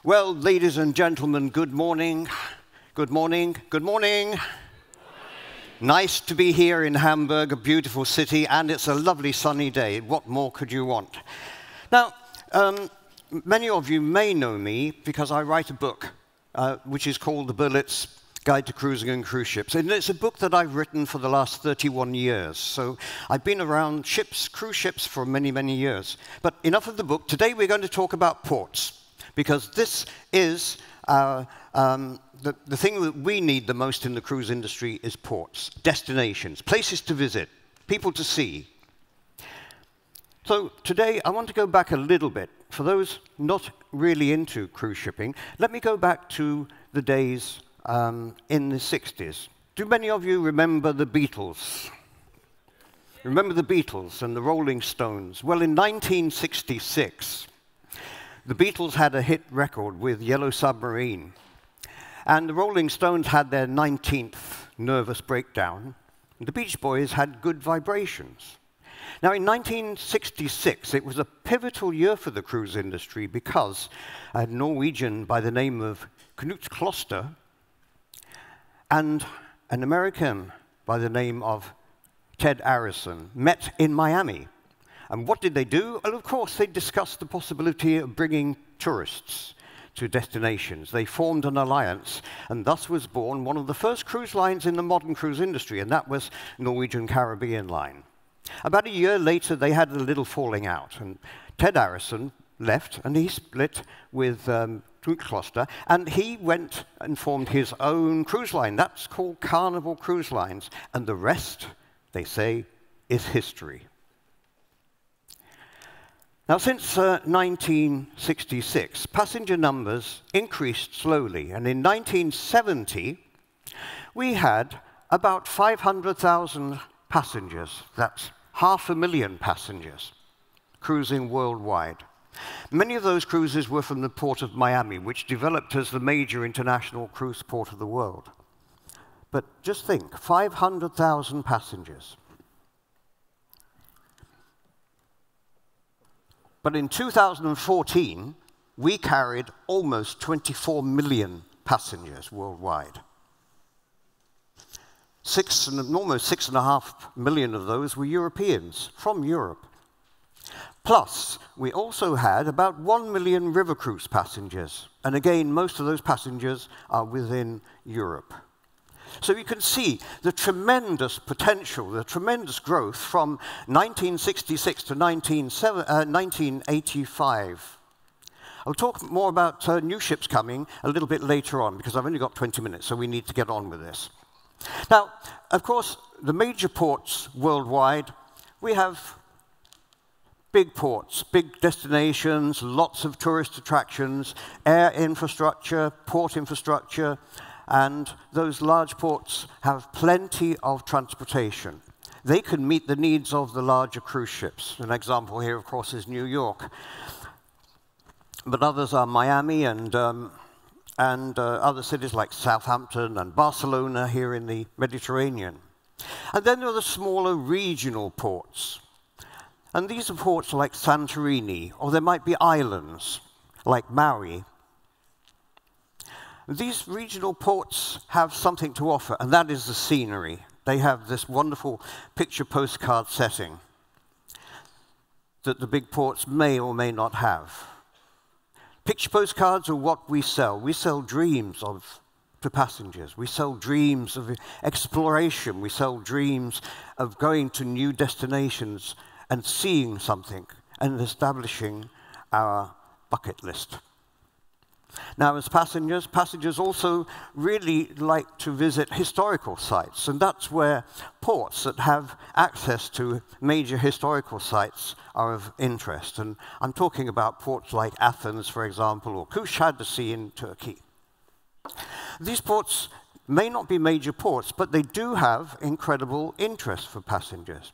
Well, ladies and gentlemen, good morning. Good morning. Good morning. Good morning. Nice to be here in Hamburg, a beautiful city, and it's a lovely sunny day. What more could you want? Now, many of you may know me because I write a book which is called The BERLITZ Guide to Cruising and Cruise Ships. And it's a book that I've written for the last 31 years. So I've been around ships, cruise ships, for many, many years. But enough of the book. Today we're going to talk about ports, because this is the thing that we need the most in the cruise industry is ports, destinations, places to visit, people to see. So today I want to go back a little bit. For those not really into cruise shipping, let me go back to the days in the 60s. Do many of you remember the Beatles? Remember the Beatles and the Rolling Stones? Well, in 1966, the Beatles had a hit record with Yellow Submarine, and the Rolling Stones had their 19th nervous breakdown. The Beach Boys had Good Vibrations. Now, in 1966, it was a pivotal year for the cruise industry because a Norwegian by the name of Knut Kloster and an American by the name of Ted Arison met in Miami. And what did they do? Well, of course, they discussed the possibility of bringing tourists to destinations. They formed an alliance, and thus was born one of the first cruise lines in the modern cruise industry, and that was Norwegian Caribbean Line. About a year later, they had a little falling out, and Ted Arison left, and he split with Knut Kloster, and he went and formed his own cruise line. That's called Carnival Cruise Lines, and the rest, they say, is history. Now, since 1966, passenger numbers increased slowly, and in 1970, we had about 500,000 passengers. That's 500,000 passengers cruising worldwide. Many of those cruises were from the port of Miami, which developed as the major international cruise port of the world. But just think, 500,000 passengers. But in 2014, we carried almost 24 million passengers worldwide. Almost 6.5 million of those were Europeans, from Europe. Plus, we also had about 1 million river cruise passengers. And again, most of those passengers are within Europe. So you can see the tremendous potential, the tremendous growth from 1966 to 1985. I'll talk more about new ships coming a little bit later on, because I've only got 20 minutes, so we need to get on with this. Now, of course, the major ports worldwide, we have big ports, big destinations, lots of tourist attractions, air infrastructure, port infrastructure, and those large ports have plenty of transportation. They can meet the needs of the larger cruise ships. An example here, of course, is New York. But others are Miami and other cities like Southampton and Barcelona here in the Mediterranean. And then there are the smaller regional ports. And these are ports like Santorini, or there might be islands like Maui. These regional ports have something to offer, and that is the scenery. They have this wonderful picture postcard setting that the big ports may or may not have. Picture postcards are what we sell. We sell dreams to passengers. We sell dreams of exploration. We sell dreams of going to new destinations and seeing something and establishing our bucket list. Now, as passengers also really like to visit historical sites, and that's where ports that have access to major historical sites are of interest. And I'm talking about ports like Athens, for example, or Kuşadası in Turkey. These ports may not be major ports, but they do have incredible interest for passengers.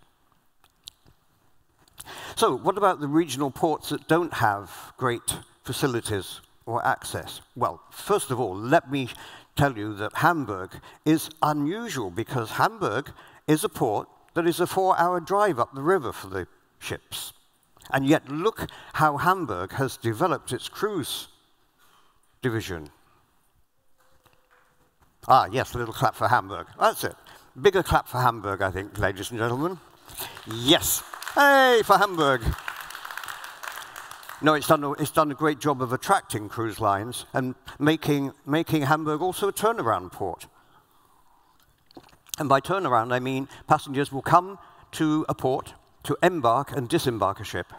So, what about the regional ports that don't have great facilities or access? Well, first of all, let me tell you that Hamburg is unusual, because Hamburg is a port that is a 4-hour drive up the river for the ships. And yet look how Hamburg has developed its cruise division. Ah, yes, a little clap for Hamburg. That's it. Bigger clap for Hamburg, I think, ladies and gentlemen. Yes. Hey, for Hamburg. No, it's done a great job of attracting cruise lines and making Hamburg also a turnaround port. And by turnaround, I mean passengers will come to a port to embark and disembark a ship,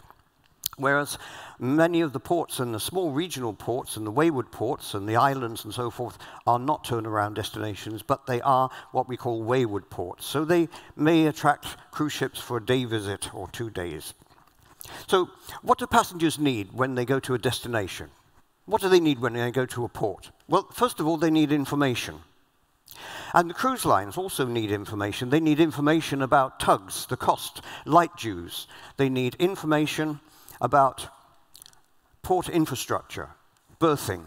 whereas many of the ports and the small regional ports and the wayward ports and the islands and so forth are not turnaround destinations, but they are what we call wayward ports. So they may attract cruise ships for a day visit or 2 days. So what do passengers need when they go to a destination? What do they need when they go to a port? Well, first of all, they need information. And the cruise lines also need information. They need information about tugs, the cost, light dues. They need information about port infrastructure, berthing,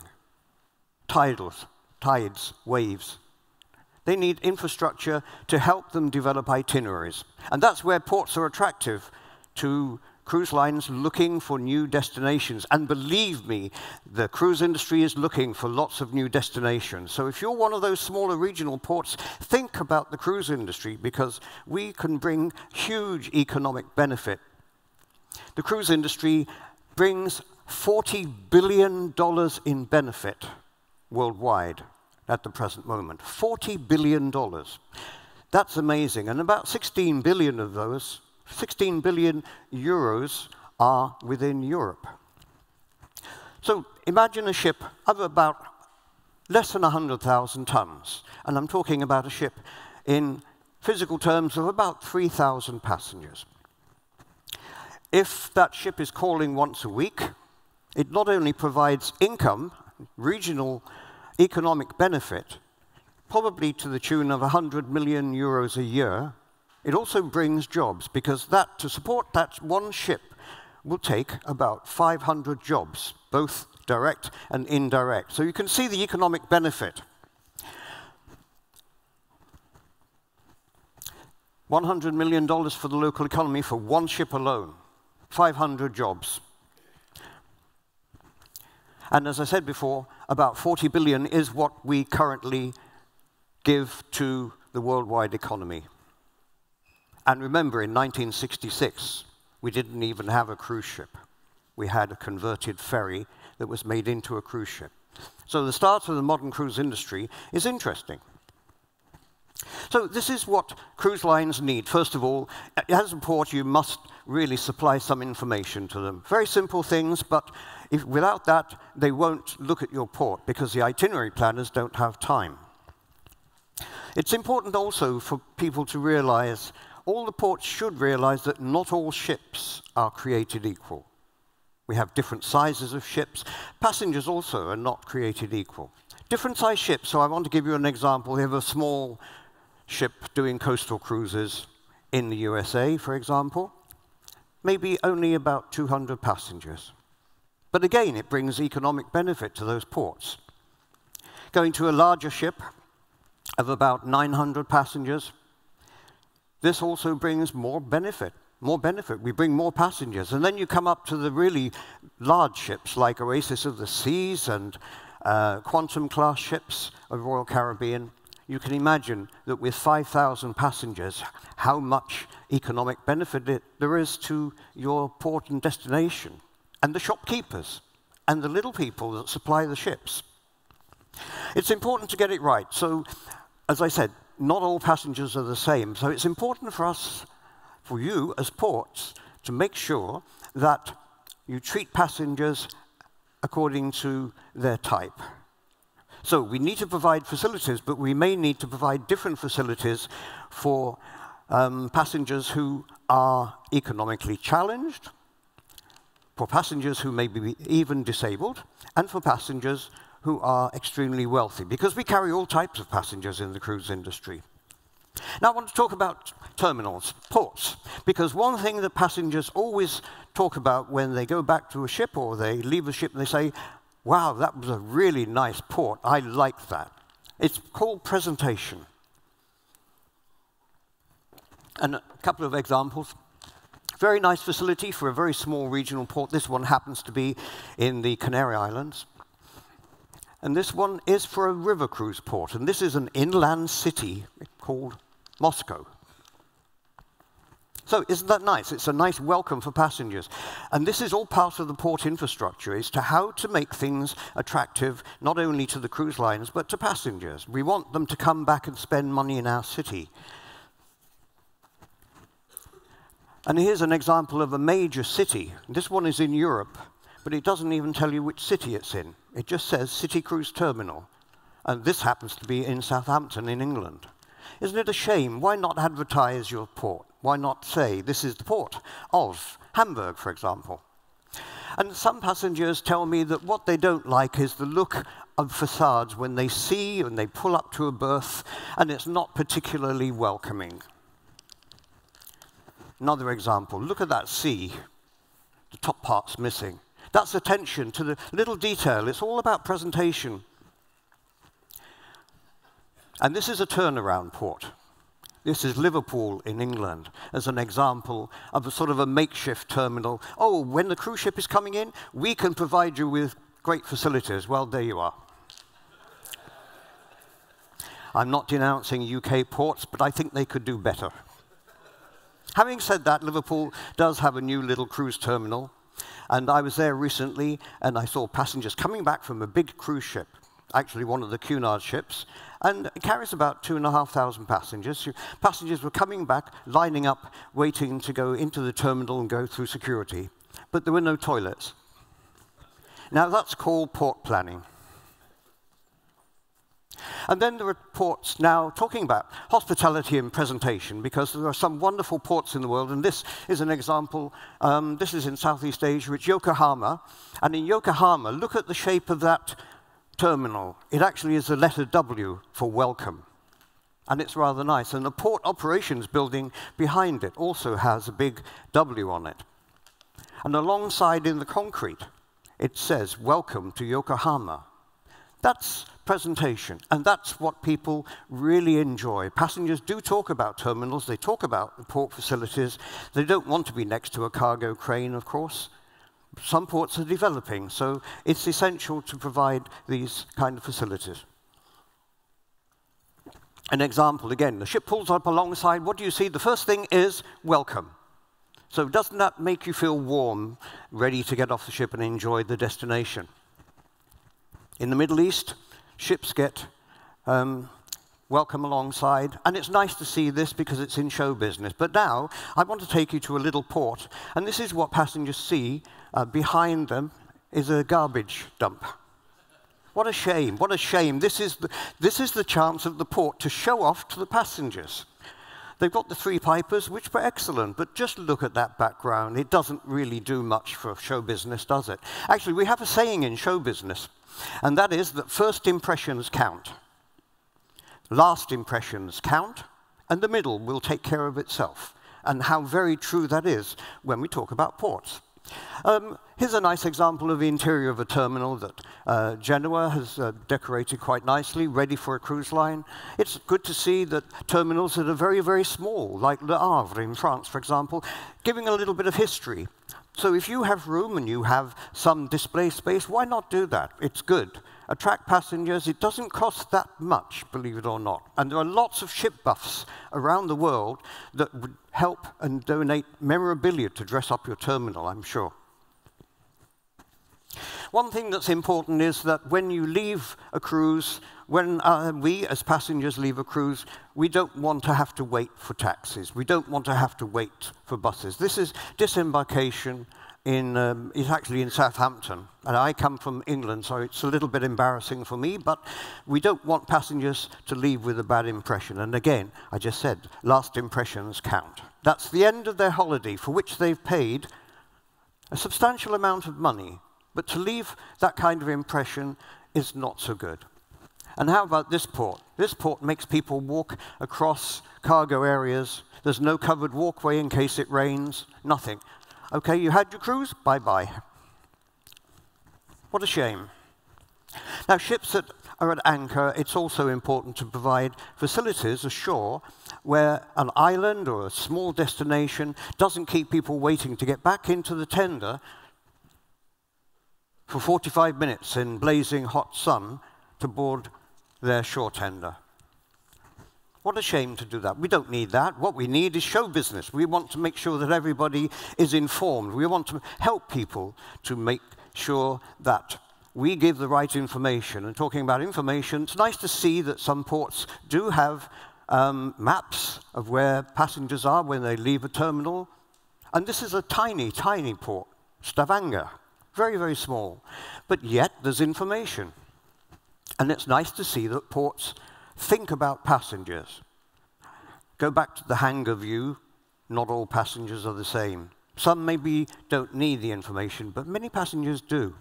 tides, waves. They need infrastructure to help them develop itineraries. And that's where ports are attractive to cruise lines looking for new destinations. And believe me, the cruise industry is looking for lots of new destinations. So if you're one of those smaller regional ports, think about the cruise industry, because we can bring huge economic benefit. The cruise industry brings $40 billion in benefit worldwide at the present moment. $40 billion. That's amazing. And about 16 billion of those 16 billion euros are within Europe. So imagine a ship of about less than 100,000 tons. And I'm talking about a ship in physical terms of about 3,000 passengers. If that ship is calling once a week, it not only provides income, regional economic benefit, probably to the tune of 100 million euros a year, it also brings jobs, because to support that one ship will take about 500 jobs, both direct and indirect. So you can see the economic benefit. $100 million for the local economy for one ship alone, 500 jobs. And as I said before, about 40 billion is what we currently give to the worldwide economy. And remember, in 1966, we didn't even have a cruise ship. We had a converted ferry that was made into a cruise ship. So the start of the modern cruise industry is interesting. So this is what cruise lines need. First of all, as a port, you must really supply some information to them. Very simple things, but without that, they won't look at your port, because the itinerary planners don't have time. It's important also for people to realize, all the ports should realize, that not all ships are created equal. We have different sizes of ships. Passengers also are not created equal. Different size ships, so I want to give you an example. We have a small ship doing coastal cruises in the USA, for example. Maybe only about 200 passengers. But again, it brings economic benefit to those ports. Going to a larger ship of about 900 passengers, this also brings more benefit. We bring more passengers. And then you come up to the really large ships like Oasis of the Seas and Quantum class ships of Royal Caribbean. You can imagine that with 5,000 passengers, how much economic benefit there is to your port and destination, and the shopkeepers, and the little people that supply the ships. It's important to get it right. So, as I said, not all passengers are the same. So it's important for us, for you as ports, to make sure that you treat passengers according to their type. So we need to provide facilities, but we may need to provide different facilities for passengers who are economically challenged, for passengers who may be even disabled, and for passengers who are extremely wealthy, because we carry all types of passengers in the cruise industry. Now I want to talk about terminals, ports, because one thing that passengers always talk about when they go back to a ship or they leave a ship and they say, wow, that was a really nice port, I like that. It's called presentation. And a couple of examples. Very nice facility for a very small regional port. This one happens to be in the Canary Islands. And this one is for a river cruise port, and this is an inland city called Moscow. So isn't that nice? It's a nice welcome for passengers. And this is all part of the port infrastructure, as to how to make things attractive, not only to the cruise lines, but to passengers. We want them to come back and spend money in our city. And here's an example of a major city. This one is in Europe, but it doesn't even tell you which city it's in. It just says City Cruise Terminal. And this happens to be in Southampton in England. Isn't it a shame? Why not advertise your port? Why not say, this is the port of Hamburg, for example? And some passengers tell me that what they don't like is the look of facades when they see and they pull up to a berth, and it's not particularly welcoming. Another example, look at that sea. The top part's missing. That's attention to the little detail. It's all about presentation. And this is a turnaround port. This is Liverpool in England as an example of a sort of a makeshift terminal. Oh, when the cruise ship is coming in, we can provide you with great facilities. Well, there you are. I'm not denouncing UK ports, but I think they could do better. Having said that, Liverpool does have a new little cruise terminal. And I was there recently, and I saw passengers coming back from a big cruise ship, actually one of the Cunard ships, and it carries about 2,500 passengers. Passengers were coming back, lining up, waiting to go into the terminal and go through security. But there were no toilets. Now, that's called port planning. And then there are ports now talking about hospitality and presentation, because there are some wonderful ports in the world, and this is an example. This is in Southeast Asia. It's Yokohama. And in Yokohama, look at the shape of that terminal. It actually is a letter W for welcome. And it's rather nice. And the port operations building behind it also has a big W on it. And alongside in the concrete, it says, "Welcome to Yokohama." That's presentation, and that's what people really enjoy. Passengers do talk about terminals, they talk about the port facilities. They don't want to be next to a cargo crane, of course. Some ports are developing, so it's essential to provide these kind of facilities. An example, again, the ship pulls up alongside. What do you see? The first thing is welcome. So doesn't that make you feel warm, ready to get off the ship and enjoy the destination? In the Middle East, ships get welcome alongside, and it's nice to see this because it's in show business. But now, I want to take you to a little port, and this is what passengers see. Behind them is a garbage dump. What a shame, what a shame. This is the chance of the port to show off to the passengers. They've got the three pipers, which were excellent, but just look at that background. It doesn't really do much for show business, does it? Actually, we have a saying in show business, and that is that first impressions count. Last impressions count, and the middle will take care of itself. And how very true that is when we talk about ports. Here's a nice example of the interior of a terminal that Genoa has decorated quite nicely, ready for a cruise line. It's good to see that terminals that are very, very small, like Le Havre in France, for example, giving a little bit of history. So if you have room and you have some display space, why not do that? It's good. Attract passengers. It doesn't cost that much, believe it or not. And there are lots of ship buffs around the world that would help and donate memorabilia to dress up your terminal, I'm sure. One thing that's important is that when you leave a cruise, when we as passengers leave a cruise, we don't want to have to wait for taxis. We don't want to have to wait for buses. This is disembarkation. It's actually in Southampton, and I come from England, so it's a little bit embarrassing for me, but we don't want passengers to leave with a bad impression. And again, I just said, last impressions count. That's the end of their holiday, for which they've paid a substantial amount of money, but to leave that kind of impression is not so good. And how about this port? This port makes people walk across cargo areas. There's no covered walkway in case it rains, nothing. Okay, you had your cruise, bye-bye. What a shame. Now, ships that are at anchor, it's also important to provide facilities ashore where an island or a small destination doesn't keep people waiting to get back into the tender for 45 minutes in blazing hot sun to board their shore tender. What a shame to do that. We don't need that. What we need is show business. We want to make sure that everybody is informed. We want to help people to make sure that we give the right information. And talking about information, it's nice to see that some ports do have maps of where passengers are when they leave a terminal. And this is a tiny, tiny port, Stavanger. Very, very small. But yet, there's information. And it's nice to see that ports think about passengers. Go back to the hangar view. Not all passengers are the same. Some maybe don't need the information, but many passengers do.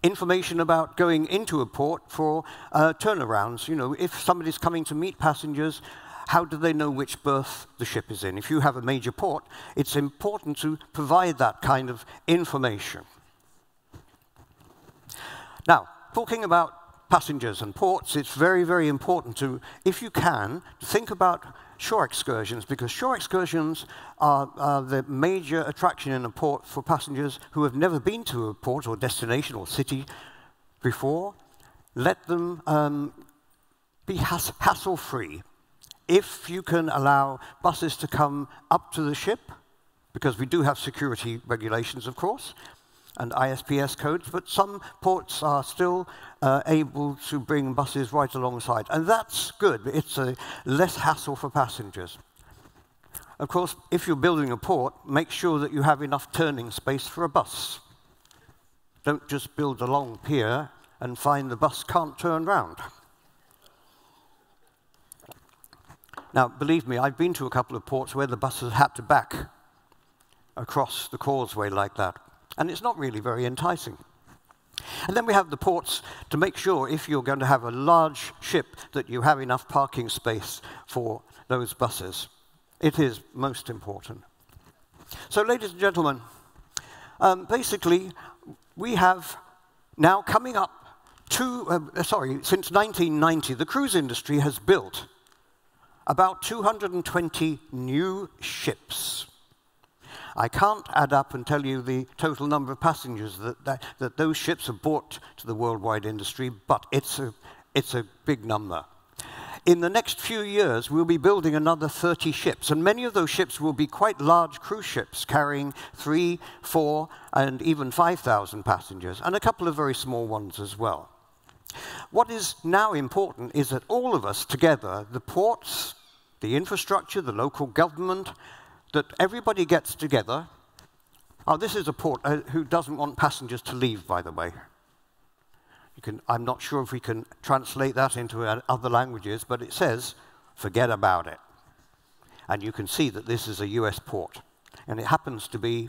Information about going into a port for turnarounds. You know, if somebody's coming to meet passengers, how do they know which berth the ship is in? If you have a major port, it's important to provide that kind of information. Now, talking about passengers and ports, it's very, very important to, if you can, think about shore excursions, because shore excursions are the major attraction in a port for passengers who have never been to a port or destination or city before. Let them be hassle-free. If you can allow buses to come up to the ship, because we do have security regulations, of course, and ISPS codes, but some ports are still able to bring buses right alongside. And that's good. It's a less hassle for passengers. Of course, if you're building a port, make sure that you have enough turning space for a bus. Don't just build a long pier and find the bus can't turn round. Now, believe me, I've been to a couple of ports where the buses had to back across the causeway like that. And it's not really very enticing. And then we have the ports to make sure, if you're going to have a large ship, that you have enough parking space for those buses. It is most important. So, ladies and gentlemen, basically, we have now coming up to, since 1990, the cruise industry has built about 220 new ships. I can't add up and tell you the total number of passengers that those ships have brought to the worldwide industry, but it's a big number. In the next few years, we'll be building another 30 ships, and many of those ships will be quite large cruise ships, carrying 3, 4, and even 5,000 passengers, and a couple of very small ones as well. What is now important is that all of us together, the ports, the infrastructure, the local government, that everybody gets together. Oh, this is a port who doesn't want passengers to leave, by the way. I'm not sure if we can translate that into other languages, but it says, forget about it. And you can see that this is a US port, and it happens to be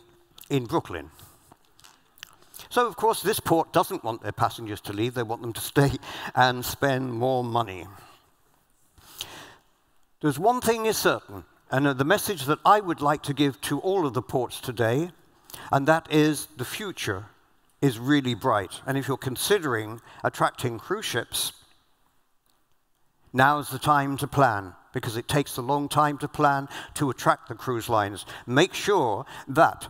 in Brooklyn. So, of course, this port doesn't want their passengers to leave. They want them to stay and spend more money. There's one thing is certain. And the message that I would like to give to all of the ports today, and that is the future is really bright. And if you're considering attracting cruise ships, now's the time to plan, because it takes a long time to plan to attract the cruise lines. Make sure that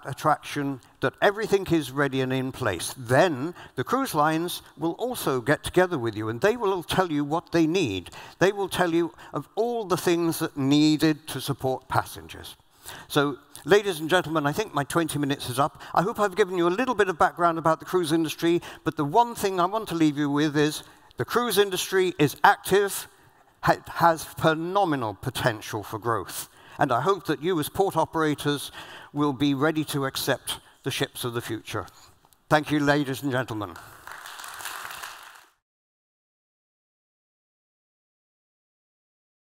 attraction, that everything is ready and in place. Then the cruise lines will also get together with you, and they will tell you what they need. They will tell you of all the things that needed to support passengers. So, ladies and gentlemen, I think my 20 minutes is up. I hope I've given you a little bit of background about the cruise industry, but the one thing I want to leave you with is the cruise industry is active, has phenomenal potential for growth. And I hope that you as port operators will be ready to accept the ships of the future. Thank you, ladies and gentlemen.